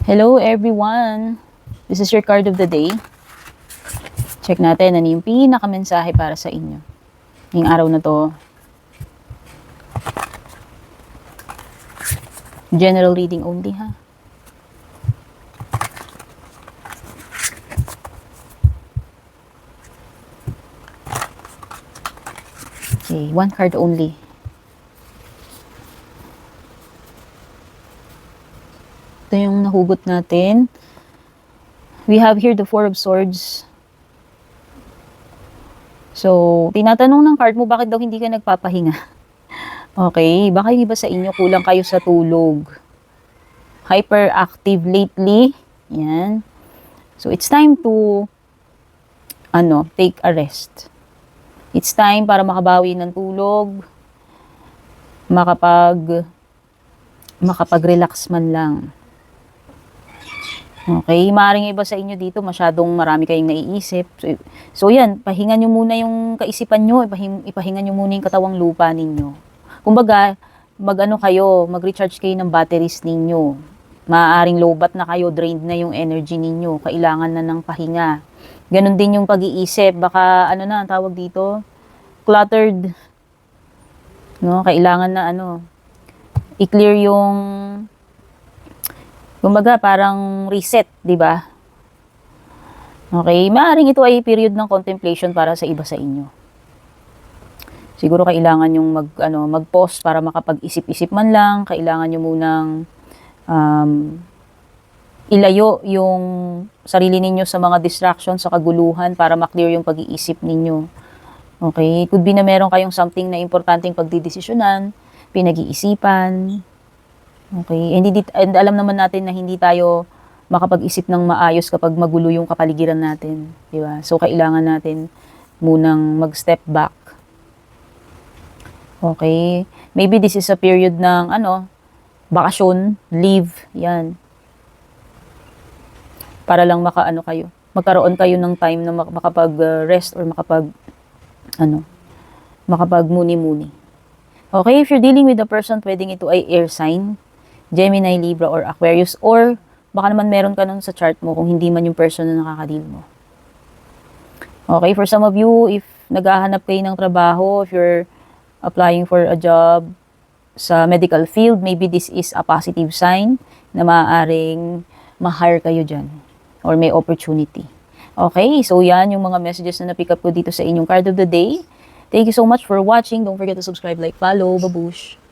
Hello everyone! This is your card of the day. Check natin ano yung pinaka-mensahe para sa inyo. Ngayong araw na to. General reading only ha. Okay, one card only. Ito yung nahugot natin. We have here the Four of Swords. So, tinatanong ng card mo, bakit daw hindi ka nagpapahinga? Okay, baka yung iba sa inyo, kulang kayo sa tulog. Hyperactive lately. Yan. So, it's time to, take a rest. It's time para makabawi ng tulog, makapag-relax man lang. Okay, maaaring iba sa inyo dito, masyadong marami kayong naiisip. So yan, pahingan nyo muna yung kaisipan nyo, ipahingan nyo muna yung katawang lupa ninyo. Kumbaga, mag-recharge kayo ng batteries ninyo. Maaaring lowbat na kayo, drained na yung energy ninyo, kailangan na ng pahinga. Ganon din yung pag-iisip, baka ang tawag dito, cluttered. No, kailangan na i-clear yung kumbaga parang reset, 'di ba? Okay, maaaring ito ay period ng contemplation para sa iba sa inyo. Siguro kailangan yung mag-pause para makapag-isip-isip man lang, kailangan nyo munang ilayo yung sarili ninyo sa mga distractions, sa kaguluhan para ma-clear yung pag-iisip ninyo. Okay? Could be na meron kayong something na importanteng pagdidesisyonan, pinag-iisipan. Okay? And alam naman natin na hindi tayo makapag-isip ng maayos kapag magulo yung kapaligiran natin. Diba? So, kailangan natin munang mag-step back. Okay? Maybe this is a period ng bakasyon, leave, yan. Para lang magkaroon kayo ng time na makapag-rest or makapag-muni-muni. Okay, if you're dealing with a person, pwedeng ito ay air sign, Gemini, Libra, or Aquarius, or baka naman meron ka nun sa chart mo kung hindi man yung person na nakakadeal mo. Okay, for some of you, if naghahanap kayo ng trabaho, if you're applying for a job sa medical field, maybe this is a positive sign na maaaring ma-hire kayo dyan or may opportunity. Okay, so yan yung mga messages na na-pick up ko dito sa inyong card of the day. Thank you so much for watching. Don't forget to subscribe, like, follow. Babush!